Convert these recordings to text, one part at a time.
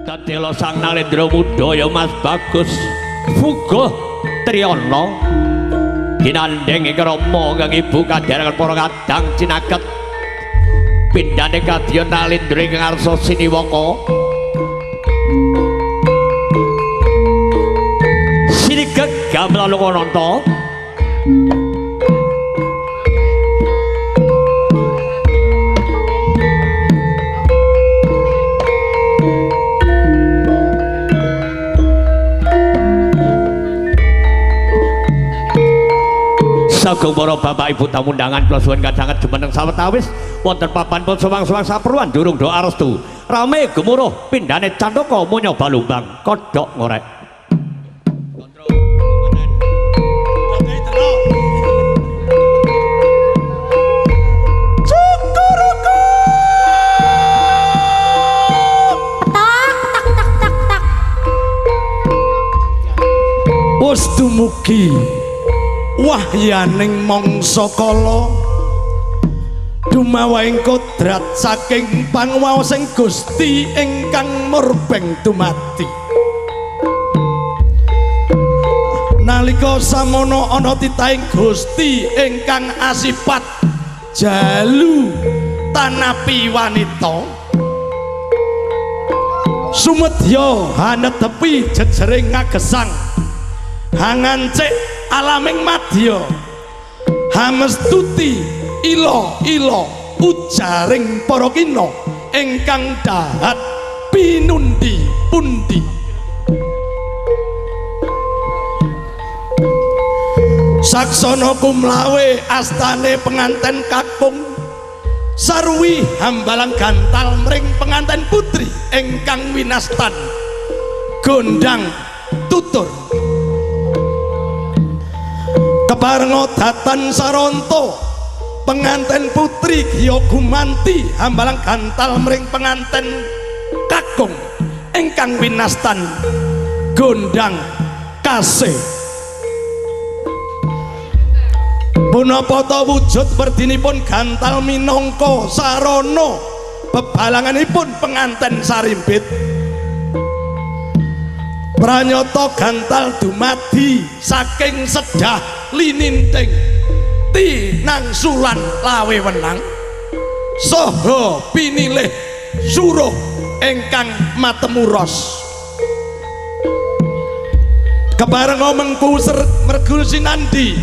Dadela sang Nalendra Muda ya Mas Bagus Fuguh Triyana ginandeng ing Rama kang ibu kadharengan para kadang cinaket pindhane kadya Nalendra ing ngarsa Siniwaka Sinigek Gamla Lokananta Sagung para bapak ibu tamu undangan kula suwun kadhanget jumeneng sawetawis wonten papan pun sewang-sewang saperluan durung doa restu rame gemuruh pindhane Candaka munya balumbang kodhok ngorek wis dumugi wahyaning mangsa kala dumawaing kodrat saking panguwasing Gusti ingkang murbeng dumati nalika samono ana titahing Gusti ingkang asipat jalu tanapi wanita sumedya hanetepi jejering ngagesang hangancik alaming madya hamestuti ila-ila ujaring para kina ingkang dahat pinundi pundi saksana kumlawe astane penganten kakung sarwi hambalang gantal mring penganten putri ingkang winastan gondang tutur keparenga datan saronto penganten putri Giya Gumanti hambalang gantal mring penganten kakung ingkang winastan gondang kasih punapa ta wujud werdinipun gantal minangka sarana bebalanganipun penganten sarimbit pranyata gantal dumadi saking sedah lininting tinangsulan lawe wenang saha pinilih suruh ingkang matemuros keparenga mengku mergul sinandi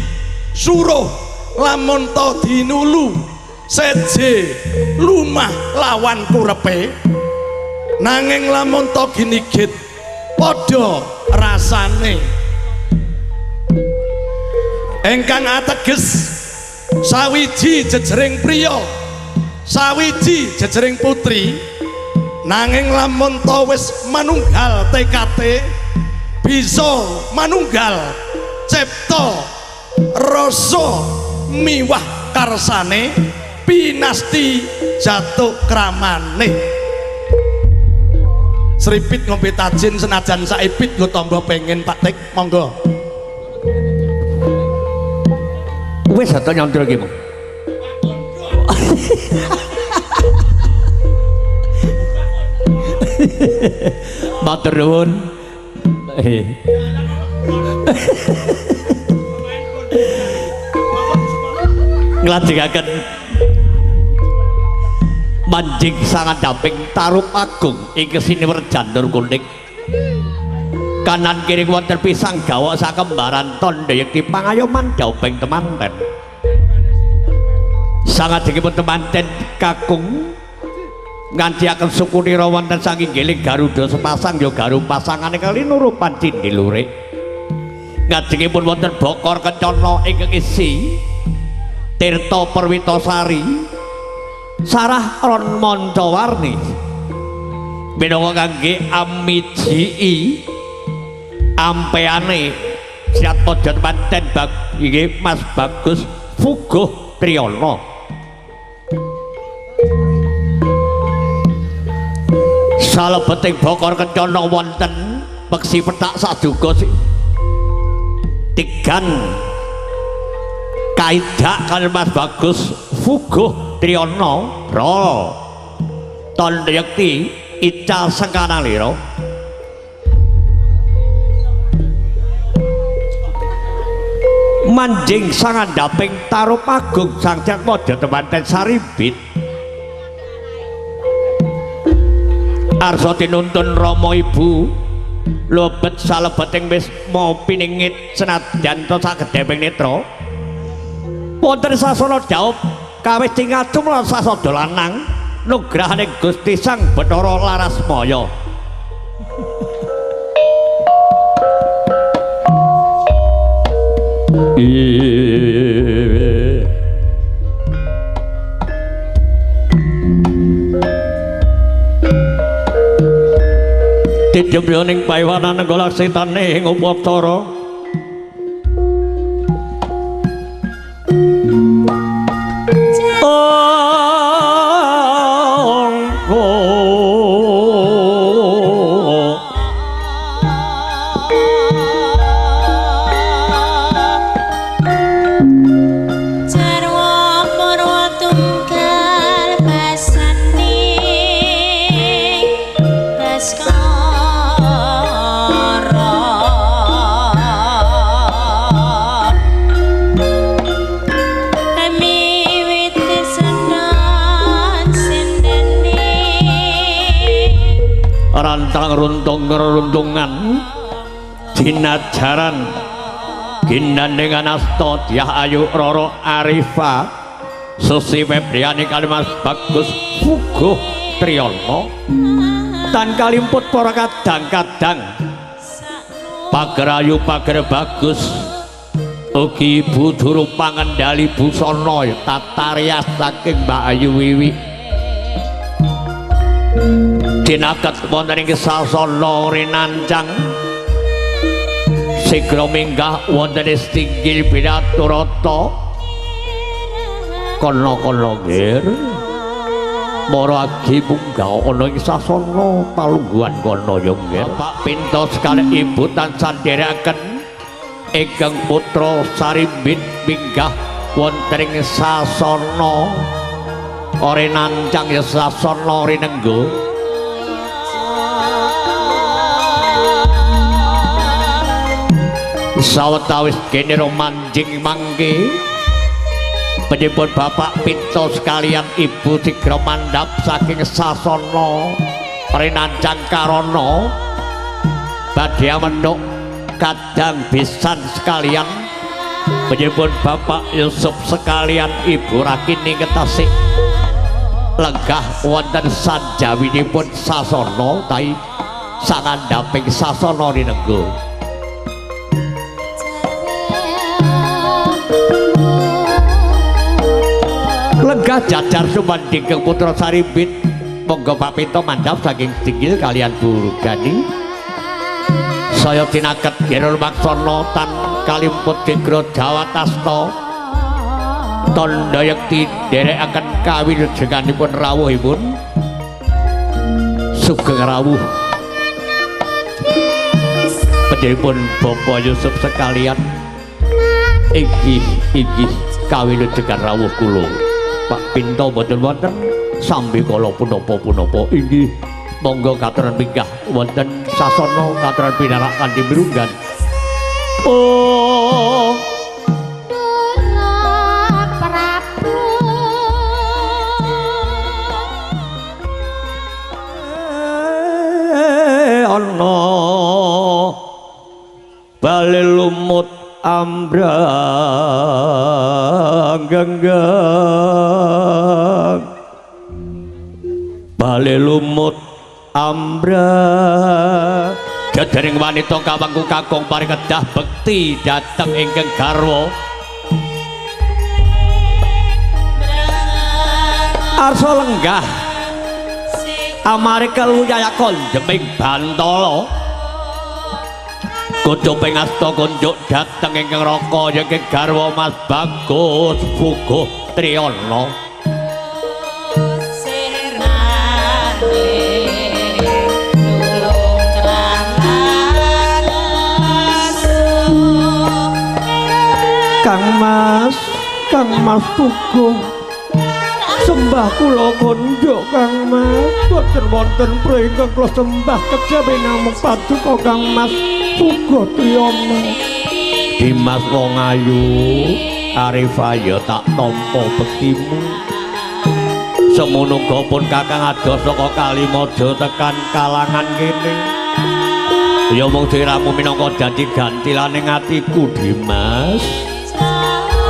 suruh lamun ta dinulu seje lumah lawan kurepe nanging lamun ta ginigit padha rasane ingkang ateges sawiji jejering priya sawiji jejering putri nanging lamun ta wis manunggal TKT bisa manunggal cipta rasa miwah karsane pinasti jatuh kramane Sripit ngombe tajin senajan saipit nggo tamba pengen Pak Tik monggo wis ata nyantol iki mong matur nuwun nglajengaken manjing sangat damping tarup agung ing Siniwerjan Nur Kuning kanan kiri wonten pisang gawok sakembaran tondo yekti pangayoman dauping temanten sangat dikipun temanten kakung ngantiaken sukunira wonten saking giling Garuda sepasang ya garu pasangane kali nurupan cindhi lurik ngajengipun wonten Bokor Kencana ingkang isi Tirta Perwitasari Sarah Ron Mancawarni minangka kangge amijii ampeane siat pojot manten inggih Mas Bagus Fuguh Triyana salebeting Bokor Kencana wonten peksi petak saduga tigan kaidak kaliyan Mas Bagus Fuguh Triyana ra tandha yekti ical sengkanang lira manjing sangandhaping tarup agung sang Jatmaja temanten Sarimbit arsa tinuntun Rama Ibu lobet salebeting wisma piningit senadyan to sagedheping netra wonten sasana jawab kawis cingacum lan sasada lanang nugrahaning Gusti Sang Bathara Larasmaya. Dijembryoning paiwanan golak setane ing upacara runtung-runtungan dinajaran ginandhengan asta Dyah Ayu Rara Arifa Susi Febriani kalimas bagus fuguh triyana tan kalimput para kadang-kadang pagerayu pager bagus ugi ibu duru pangendali busana tatarias saking Mbak Ayu Wiwi dinaket wonten ing sasana rinancang sigra minggah wonten ing Stinggil Binaturata kana-kana nggir mara agi munggah ana ing sasana palungguhan kana ya nggir Bapak pintos kalih ibu tansah nderekaken ingkang putra Sarimbit minggah wonten ing sasana rinancang ya sasana rinenggo sawetawis kene manjing mangke penipun Bapak pintos sekalian Ibu sigra mandhap saking sasana rinancang karana badhe amenduk kadang pisan sekalian penipun Bapak Yusuf sekalian Ibu Rakini ketasih lenggah wonten sanjawinipun sasana tahi sangandhaping sasana rinenggo lenggah jajar sumandhing putra Sarimbit monggo Pak Pinto mandhap saking Stinggil kalian Bu Gani saya tinaket Gerul Maksana tan kalimput Sigra Jawatasta tandha yekti nderekaken kawilujenganipun rawuhipun sugeng rawuh panjenenganipun Bapak Yusuf sekalian inggih kawilujengan rawuh kula Pak Pinto mboten wonten sambi kala punapa-punapa inggih monggo katuran minggah wonten sasana katuran pinarak kanthi mirunggan oh Prabu ana bale lumut ambrang genggang bale lumut ambrang jadaring wanita kawangku kakung parikedah bekti dateng ingkang garwa arsa lenggah amari keluyaya kondeming Bantala kuduping asta kunjuk dateng ingkang raka ingkang garwa Mas Bagus Fuguh Triyana Kang Mas Fuguh sembah kula kunjuk Kang Mas boten wonten pringkang kula sembah kejawi namung paduka Kang Mas Fuguh Triyana Dimas wong ayu Arifah ya tak tampa bektimu semono pun Kakang ados saka Kalimaja tekan kalangan kene ya mung diramu minangka dadi gantilane atiku Dimas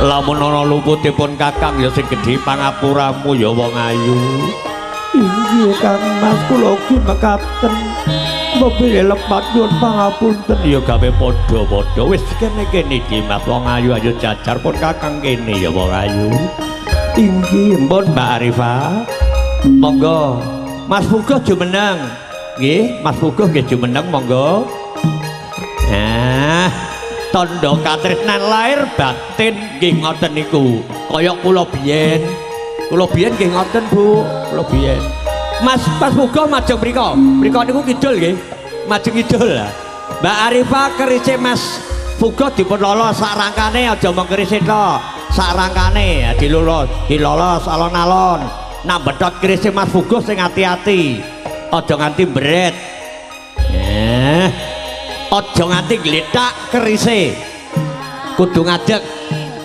lamun ana luputipun Kakang ya sing gedhe pangapuramu ya wong ayu inggih Kang Mas kula ugi mekaten mobil lepat nyuwun pangapunten ya gawe padha-padha wis kene-kene Dimas wong ayu ayo jajar pun Kakang kene ya wong ayu inggih mbon Mbak Arifah monggo Mas Fugo jumeneng nggih Mas Fugo nggih jumeneng monggo tondo katresnan lahir batin nggih ngoten niku kaya kula biyen nggih ngoten Bu kula biyen Mas Fugo majeng mriko niku kidul nggih majeng kidul lah Mbak Arifah kerise Mas Fugo dipun lolos sak rangkane aja mung kerise tok sak rangkane dilolos alon-alon nak bedhot kerise Mas Fugo sing ati-ati aja nganti mbret aja nganti gletak kerise kudu ngadeg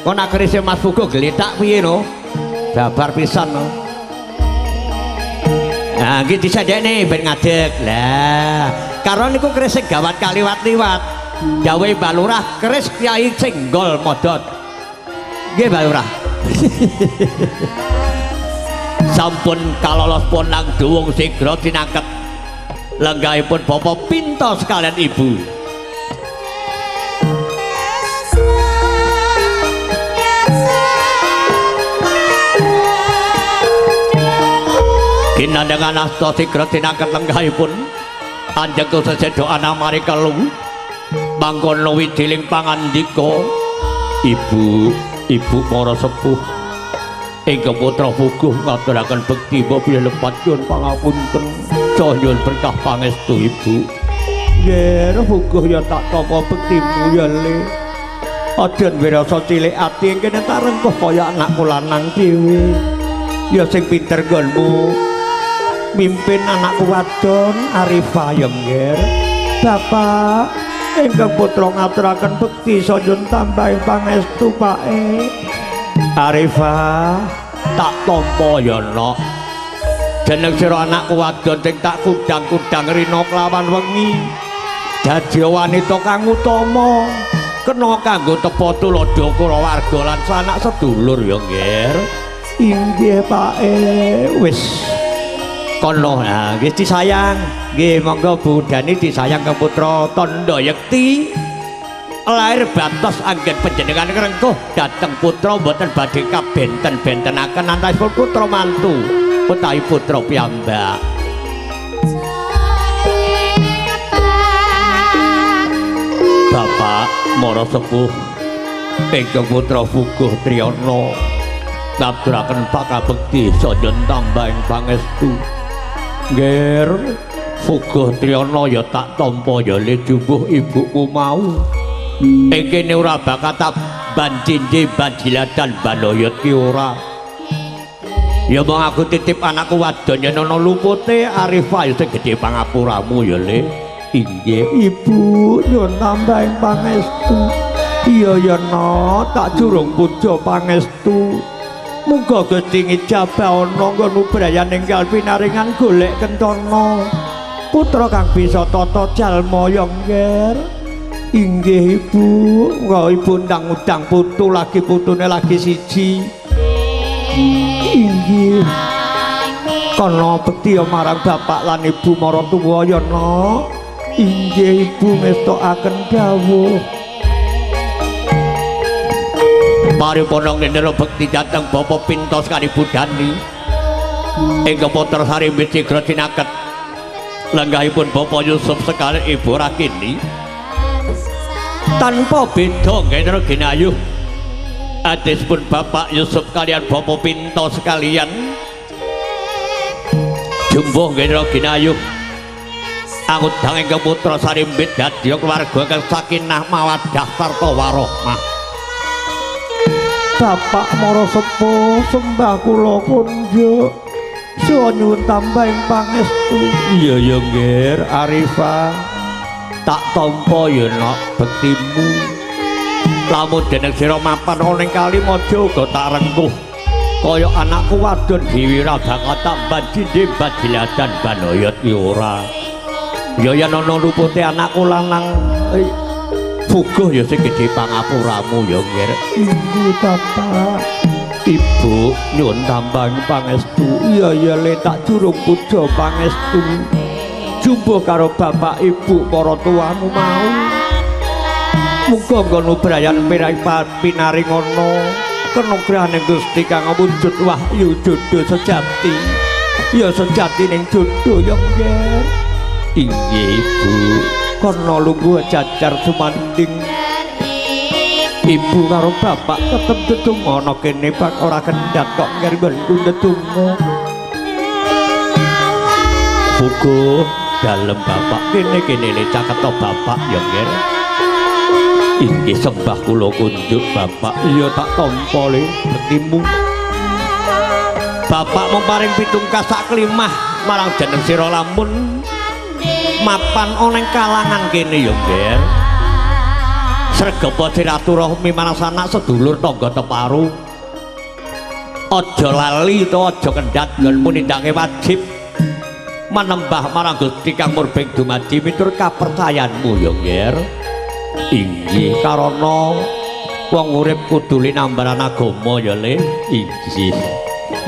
kok nak kerise Mas Fugo gletak piye no babar pisan no nah iki disendekne ben ngadeg lah karo niku kerise gawat kaliwat-liwat gawe Mbak Lurah keris Kyai Cenggol Modot nggih Mbak Lurah sampun kalolos ponang duwung sigra tinangket lenggahipun Bapak Pinto sekalian Ibu kinandangan asta sigra tinangket lenggahipun anjeng sesedo ana mari kelu mangkono widiling pangandika ibu para sepuh ingkang putra Fugo ngaturaken bekti bilih lepat nyuwun pangapunten saha nyuwun berkah pangestu Ibu nggih Fugo ya tak tampa bektimu ya Le aja wirasa cilik ati kene tak rengkuh kaya anakku lanang dhewe ya sing pinter nggonmu mimpin anakku wadon Arifah ya nggih Bapak ingkang putra ngaturaken bekti saha nyuwun tambahi pangestu Pak Arifah tak tampa ya nok jeneng sira anakku wadon sing tak kudang-kudang rina kelawan wengi dadi wanita kang utama kena kanggo tepa tuladha kulawarga lan sanak sedulur ya nggih inggih Pak wis kono nggih disayang nggih monggo Bu Dani disayang ke putra Tondo Yekti lahir bantos anggen panjenengan ngrengkuh dhateng putra mboten badhe kabenten-bentenaken antawisipun putra mantu utawi putra piyambak Bapak Mara Sepuh ingkang putra Fugo Triyana ngaturaken pakabekti saha tambahing pangestu nggih Fugo Triyana ya tak tampa ya le jumbuh ibuku mau kene ora bakat banjinje banjiladan baloyot ki ora ya mong aku titip anakku wadon yen ana lupute Arifah ya sing gedhe pangapuramu ya Le inggih Ibu nyuwun tambahing pangestu iya ya no tak jurung puja pangestu muga Gusti ngijabah ana nggonmu brayan enggal pinaringan golek kentana putra kang bisa tata jalma ya nggih inggih Ibu kok Ibu ndang-undang putu lagi putune lagi siji inggih kana bekti marang bapak lan Ibu maratuwa ya no inggih Ibu ngestokaken dawuh paripurna ngendera bekti dhateng Bapak Pinto sekali Ibu Dani ingkang putra Sarimbit sigra tinaket lenggahipun Bapak Yusuf sekali Ibu Rakini tanpa beda ngendra ginayuh adespun Bapak Yusuf kalian Bapak Pinto sekalian jumbuh ngendra ginayuh angudang ingkang putra Sarimbit dadi keluarga kang sakinah mawaddah sarta warahmah Bapak Mara Sepuh sembah kula kunjuk saha nyuwun tambahing pangestu iya ya nggih Arifah tak tampa ya nok bektimu lamun dening sira mapan ana ing Kalimaja uga tak rengkuh kaya anakku wadon Dewi Radakata bandhinde badiladan banayat ki ora ya yen ana lupute anakku lanang fuguh ya sing gedhe pangapuramu ya nggih ibu bapak ibu nyuwun tambah pangestu iya le tak durung puja pangestu jumbo karo bapak ibu para tuamu mau muga ngono brayan pirai pinaring ana kanugrahaning Gusti kang wujud wahyu jodoh sejati ya sejati ning jodoh ya nggih inggih ibu kono lungguh jajar sumanding ibu karo bapak tetep tetungana kene pak ora kendhat kok nggon tetunggu buku dalem bapak kene le caketa bapak ya nggih inggih sembah kula kunjuk bapak iya tak tampa le betimu bapak memparing pitungkas sak klimah marang jeneng sira lamun mapan ana ing kalangan kene ya nggih sregep silaturahmi marang sanak sedulur tangga teparu aja lali to aja kendhat nggon nindakake wajib manembah marang Gusti kang murbeng dumadi miturut kapercayaanmu ya nggih inggih karana wong urip kudu linambaran agama ya le inggih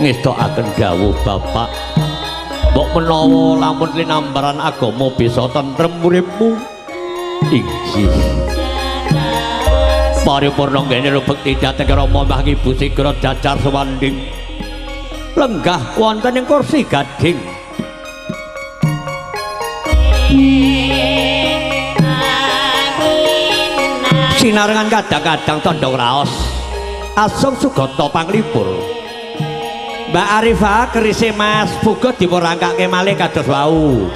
ngestokaken dawuh bapak mbok menawa lamun linambaran agama bisa tentrem uripmu inggih paripurna ngene bekti dhateng Rama Mbah Ibu Sigra jajar sewanding lenggah wonten ing kursi gading sinarengan kadang-kadang tandha raos asung sugata panglipur Mbak Arifah kerise Mas Puguh dipurangkake malih kados wau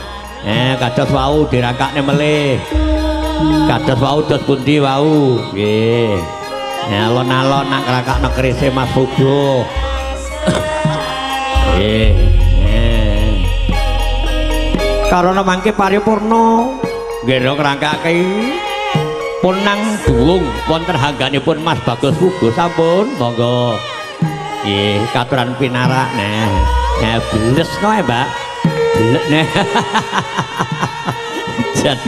kados wau dirangkakne melih kados wau dos pundi wau nggih alon-alon nak ngrangkakno kerise Mas Puguh nggih karana mangke paripurna nggih ngrangkake punang duwung wonten hangganipun Mas Bagus Puguh sampun monggo nggih katuran pinarak nah beles noe Mbak beles nah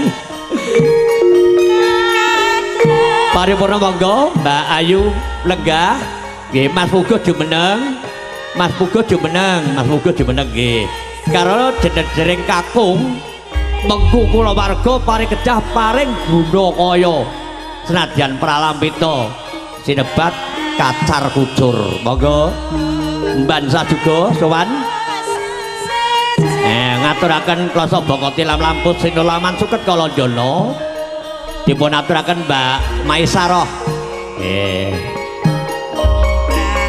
paripurna monggo Mbak Ayu lenggah nggih Mas Puguh jumeneng Mas Puguh jumeneng nggih karo jeneng kakung mengku kula warga paring kedah paring guna kaya senadyan pralampita sinebat kacar kucur monggo mban sajuga sowan ngaturaken klasa bangka tilam lampus sinulaman suket kalanjana dipun aturaken Mbak Maisarah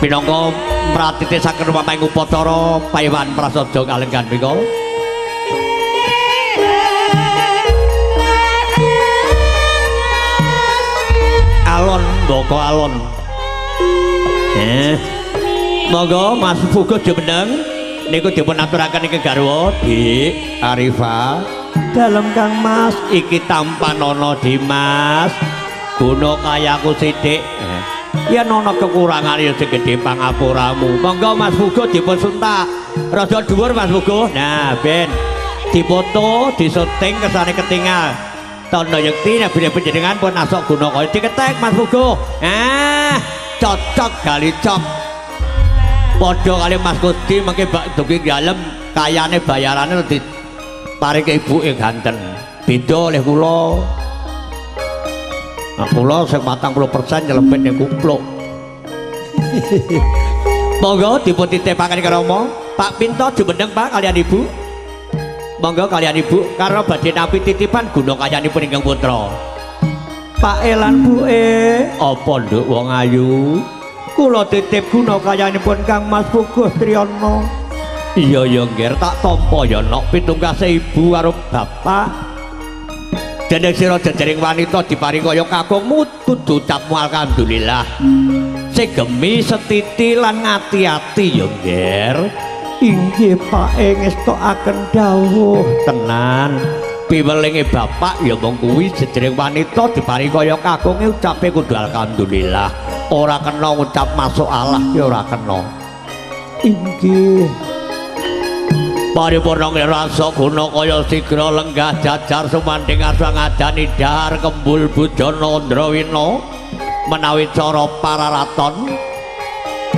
pinangka mratitisaken pamaing upacara paewan prasaja kalenggan menika alon mboko alon monggo Mas Puguh jumeneng niku dipun aturaken ing garwa Dik Arifah dalem Kang Mas iki tampan ana Dimas guna kayaku sithik yen ana kekurangan ya sing gedhe pangapuramu monggo Mas Puguh dipun suntak rada dhuwur Mas Puguh nah ben dipoto disyuting kesane ketingal tanda yekti nek bene panjenengan pun asok guna kaya diketek Mas Puguh cocok kali cok padha kali Mas Gusti mengke bak dugi dalem kayane bayarane diparike ibuke ganten beda oleh kula kula sing 40% nyelempet ning kupluk monggo dipun titipaken karo Rama Pak Pinto jumeneng Pak kalian Ibu monggo kalian Ibu karo badhe nampi titipan guna kayanipun ingkang putra Pak Elan buke apa nduk wong ayu kula titip guna kayanipun Kang Mas Puguh Triyono iya ya nggih tak tampa ya nok pitungkase ibu karo bapak dene sira jejering wanita diparing kaya kakungmu kudu ucapmu alhamdulillah sing gemi setiti lan ngati-ati ya nggih inggih Pak ngestokaken dawuh tenan piwelinge bapak ya mung kuwi sedhereng wanita diparingi kaya kagunge ucape kudu alhamdulillah. Ora kena ngucap masuk Allah ya ora kena. Inggih. Paripurna rasa guna kaya sigra lenggah jajar sumanding asa ngadani dahar kembul bujana Ndrawina menawi cara pararaton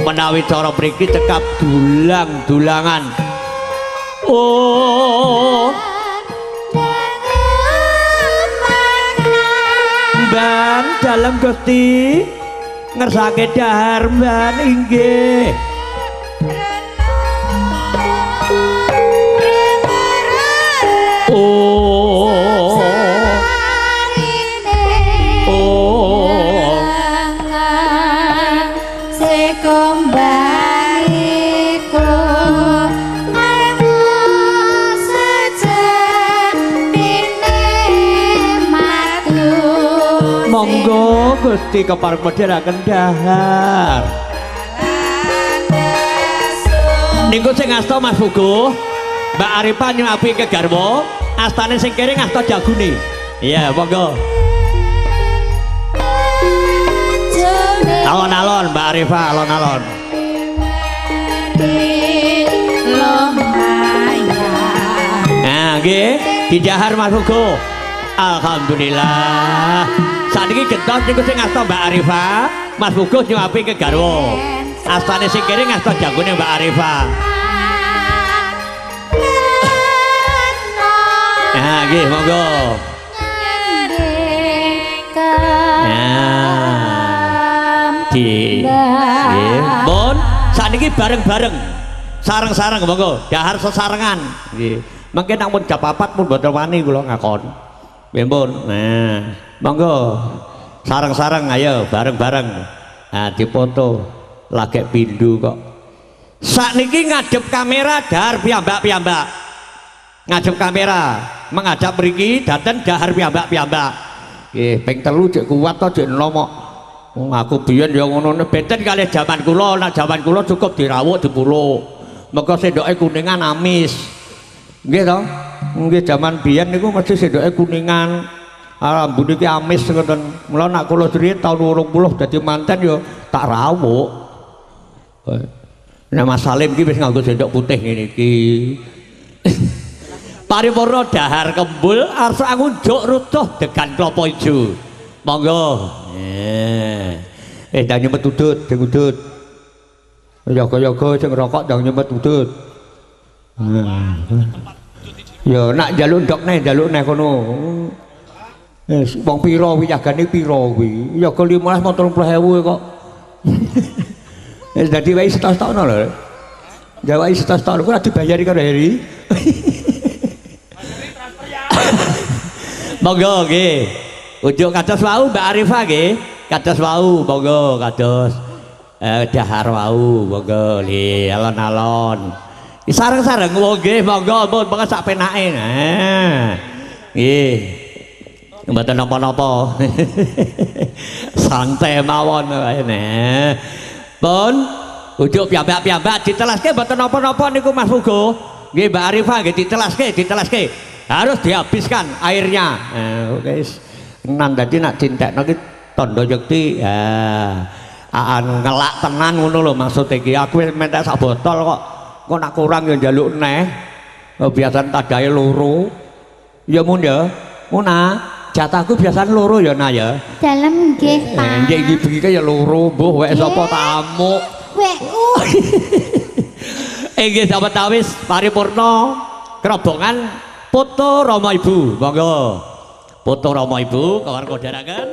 menawi cara mriki cekap dulang-dulangan. Oh Ban dalam Gusti ngersake dahar ban inggih. Oh sekombangiku aku sejatine matu. Monggo Gusti kepareng medheraken dahar. Niku sing asta Mas Puguh, Mbak Arifah nyuapi ke garwa, astane sing kere ngasta jagune. Iya, monggo. Alon-alon Mbak Arifah, alon-alon. Nah, nggih, dijahar Mas Puguh. Alhamdulillah. Saniki gentos niku sing ngasta Mbak Arifah, Mas Puguh nyuapi ke garwa. Astane sing kere ngasta jagune Mbak Arifah. Nah, nggih, monggo. Nggih, pun saniki bareng-bareng. Sareng-sareng monggo, dahar sesarengan. Nggih. Mengke nek mun jam 4 pun mboten wani kula ngakon. Nggih, pun. Nah, monggo. Sareng-sareng ayo bareng-bareng. Nah, dipoto. Lagek pindu kok. Sakniki ngadep kamera dahar piyambak-piyambak. Ngadep kamera, menghadap mriki daten dahar piyambak-piyambak. Nggih, ping 3 cek kuat to cek enom. Aku biyen ya ngono benten kalih jaman kula, nek jaman kula cukup dirawuk dipuluk. Mengko sendoke kuningan amis. Nggih to? Nggih jaman biyen niku mesti sendoke kuningan. Rambut iki amis ngoten. Mula nek kula dhewe taun 20 dadi manten ya tak rawuk. Nek Mas Salim iki wis nganggo sendok putih ngene iki. Paripurna dahar kembul arsa ngunjuk rutuh degan klapa ijo. Monggo. Ndang nyempet udut, ding udut. Yoga-yoga sing ngerokok ndang nyempet udut. Ya nak njaluk ndok neh, njaluk neh kono. Wong pira wiyagane pira kuwi? Yoga 15 mau 30.000 kok. Wis dadi wae setos-setokno lho. Jawahi setos-setokno ora dibayari karo Heri. Monggo nggih. Ujuk kados wau Mbak Arifah nggih. Kados wau monggo kados dahar wau monggo nggih alon-alon. Sareng-sareng nggih monggo pun sak penake. Nah. Nggih. Mboten napa-napa. Santai mawon wae nah. Pun ujuk piyambak-piyambak ditelaske mboten napa-napa niku Mas Puguh. Nggih Mbak Arifah nggih ditelaske. Harus dihabiskan airnya. Guys, nan dadi nak dintekno ki tandha yekti. Ngelak tenan ngono lho maksud iki. Aku wis mentek sak botol kok. Kok nak kurang ya njaluk neh. Biasane tadahe loro. Ya mun ya. Muna, jatahku biasane loro ya nah ya. Dalem nggih, Pak. Nggih iki bengi ya loro, mbuh wek sapa tamu. Weku. Nggih sahabat tawis paripurna kerobongan Foto Rama Ibu, monggo. Foto Rama Ibu kawan kodaraken.